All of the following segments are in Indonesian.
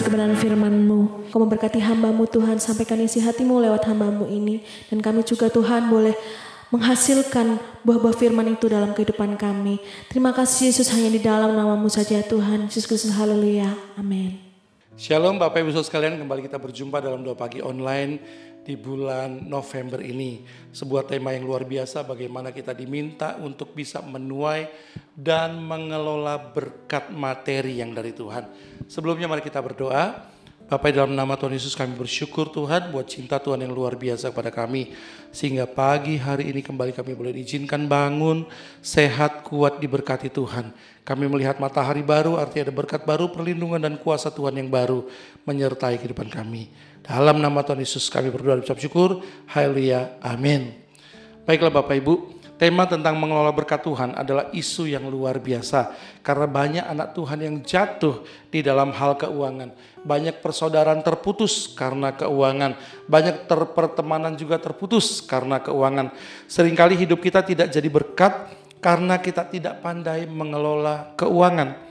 kebenaran firman-Mu. Kau memberkati hamba-Mu Tuhan, sampaikan isi hati-Mu lewat hamba-Mu ini. Dan kami juga Tuhan boleh menghasilkan buah-buah firman itu dalam kehidupan kami. Terima kasih Yesus, hanya di dalam nama-Mu saja Tuhan. Yesus Kristus, haleluya. Amin. Shalom Bapak Ibu Saudara sekalian, kembali kita berjumpa dalam doa pagi online di bulan November ini. Sebuah tema yang luar biasa, bagaimana kita diminta untuk bisa menuai dan mengelola berkat materi yang dari Tuhan. Sebelumnya mari kita berdoa. Bapak, dalam nama Tuhan Yesus kami bersyukur Tuhan buat cinta Tuhan yang luar biasa kepada kami. Sehingga pagi hari ini kembali kami boleh diizinkan bangun, sehat, kuat, diberkati Tuhan. Kami melihat matahari baru, artinya ada berkat baru, perlindungan dan kuasa Tuhan yang baru menyertai kehidupan kami. Dalam nama Tuhan Yesus kami berdoa dan ucap syukur. Haleluya, amin. Baiklah Bapak Ibu, tema tentang mengelola berkat Tuhan adalah isu yang luar biasa. Karena banyak anak Tuhan yang jatuh di dalam hal keuangan. Banyak persaudaraan terputus karena keuangan. Banyak pertemanan juga terputus karena keuangan. Seringkali hidup kita tidak jadi berkat karena kita tidak pandai mengelola keuangan.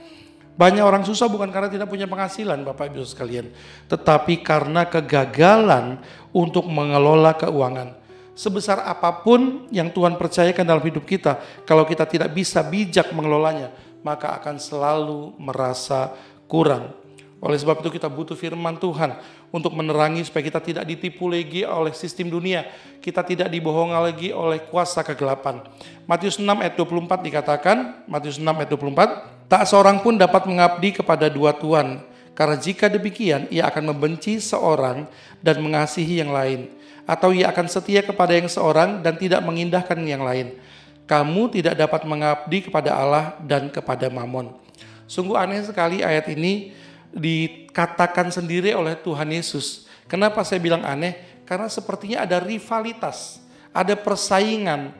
Banyak orang susah bukan karena tidak punya penghasilan Bapak Ibu sekalian, tetapi karena kegagalan untuk mengelola keuangan. Sebesar apapun yang Tuhan percayakan dalam hidup kita, kalau kita tidak bisa bijak mengelolanya, maka akan selalu merasa kurang. Oleh sebab itu kita butuh firman Tuhan untuk menerangi supaya kita tidak ditipu lagi oleh sistem dunia. Kita tidak dibohongi lagi oleh kuasa kegelapan. Matius 6 ayat 24 dikatakan, Matius 6 ayat 24, tak seorang pun dapat mengabdi kepada dua tuan. Karena jika demikian, ia akan membenci seorang dan mengasihi yang lain. Atau ia akan setia kepada yang seorang dan tidak mengindahkan yang lain. Kamu tidak dapat mengabdi kepada Allah dan kepada Mamon. Sungguh aneh sekali ayat ini dikatakan sendiri oleh Tuhan Yesus. Kenapa saya bilang aneh? Karena sepertinya ada rivalitas, ada persaingan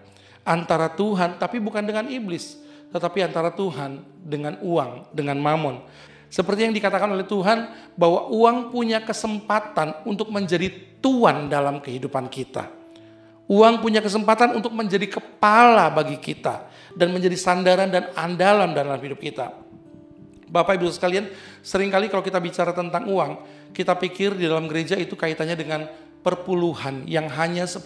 antara Tuhan, tapi bukan dengan iblis, tetapi antara Tuhan dengan uang, dengan Mamon. Seperti yang dikatakan oleh Tuhan bahwa uang punya kesempatan untuk menjadi tuan dalam kehidupan kita. Uang punya kesempatan untuk menjadi kepala bagi kita dan menjadi sandaran dan andalan dalam hidup kita. Bapak Ibu sekalian, seringkali kalau kita bicara tentang uang, kita pikir di dalam gereja itu kaitannya dengan perpuluhan yang hanya 10%.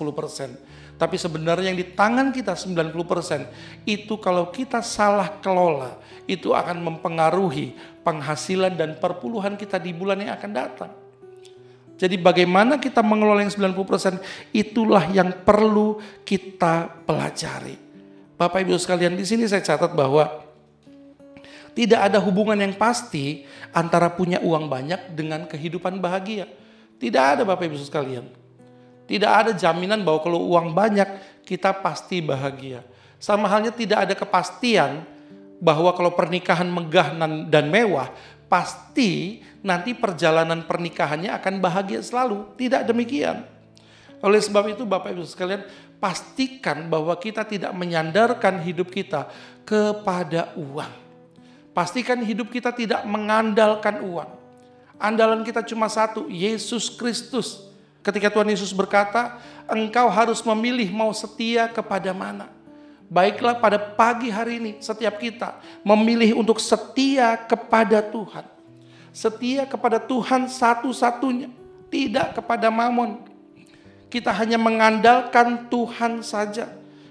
Tapi sebenarnya yang di tangan kita 90%, itu kalau kita salah kelola, itu akan mempengaruhi penghasilan dan perpuluhan kita di bulan yang akan datang. Jadi bagaimana kita mengelola yang 90%, itulah yang perlu kita pelajari. Bapak Ibu sekalian, di sini saya catat bahwa tidak ada hubungan yang pasti antara punya uang banyak dengan kehidupan bahagia. Tidak ada Bapak Ibu sekalian. Tidak ada jaminan bahwa kalau uang banyak kita pasti bahagia. Sama halnya tidak ada kepastian bahwa kalau pernikahan megah dan mewah, pasti nanti perjalanan pernikahannya akan bahagia selalu. Tidak demikian. Oleh sebab itu Bapak Ibu sekalian, pastikan bahwa kita tidak menyandarkan hidup kita kepada uang. Pastikan hidup kita tidak mengandalkan uang. Andalan kita cuma satu, Yesus Kristus. Ketika Tuhan Yesus berkata, engkau harus memilih mau setia kepada mana. Baiklah pada pagi hari ini setiap kita memilih untuk setia kepada Tuhan. Setia kepada Tuhan satu-satunya, tidak kepada mamon. Kita hanya mengandalkan Tuhan saja.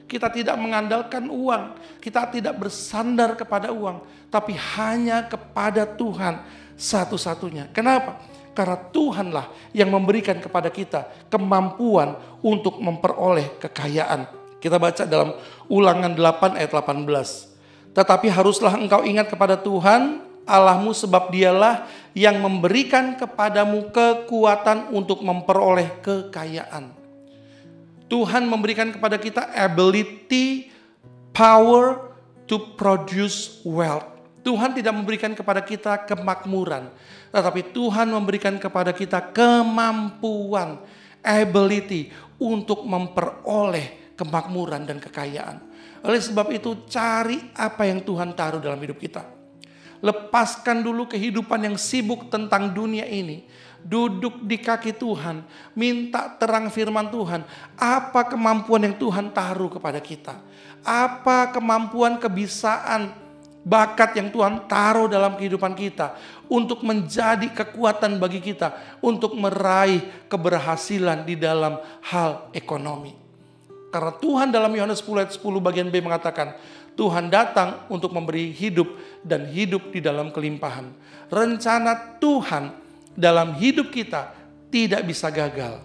Kita tidak mengandalkan uang, kita tidak bersandar kepada uang, tapi hanya kepada Tuhan satu-satunya. Kenapa? Karena Tuhanlah yang memberikan kepada kita kemampuan untuk memperoleh kekayaan. Kita baca dalam Ulangan 8 ayat 18. Tetapi haruslah engkau ingat kepada Tuhan Allahmu, sebab dialah yang memberikan kepadamu kekuatan untuk memperoleh kekayaan. Tuhan memberikan kepada kita ability, power to produce wealth. Tuhan tidak memberikan kepada kita kemakmuran, tetapi Tuhan memberikan kepada kita kemampuan, ability untuk memperoleh kemakmuran dan kekayaan. Oleh sebab itu, cari apa yang Tuhan taruh dalam hidup kita. Lepaskan dulu kehidupan yang sibuk tentang dunia ini. Duduk di kaki Tuhan, minta terang firman Tuhan. Apa kemampuan yang Tuhan taruh kepada kita? Apa kemampuan, kebisaan, bakat yang Tuhan taruh dalam kehidupan kita untuk menjadi kekuatan bagi kita untuk meraih keberhasilan di dalam hal ekonomi. Karena Tuhan dalam Yohanes 10 ayat 10 bagian B mengatakan, Tuhan datang untuk memberi hidup dan hidup di dalam kelimpahan. Rencana Tuhan dalam hidup kita tidak bisa gagal.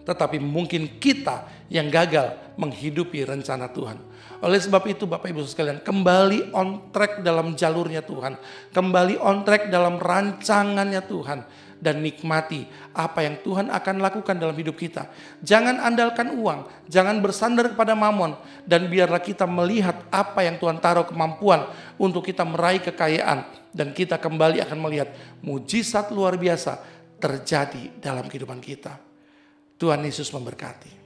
Tetapi mungkin kita yang gagal menghidupi rencana Tuhan. Oleh sebab itu Bapak Ibu sekalian, kembali on track dalam jalurnya Tuhan. Kembali on track dalam rancangannya Tuhan. Dan nikmati apa yang Tuhan akan lakukan dalam hidup kita. Jangan andalkan uang, jangan bersandar kepada mamon. Dan biarlah kita melihat apa yang Tuhan taruh kemampuan untuk kita meraih kekayaan. Dan kita kembali akan melihat mujizat luar biasa terjadi dalam kehidupan kita. Tuhan Yesus memberkati.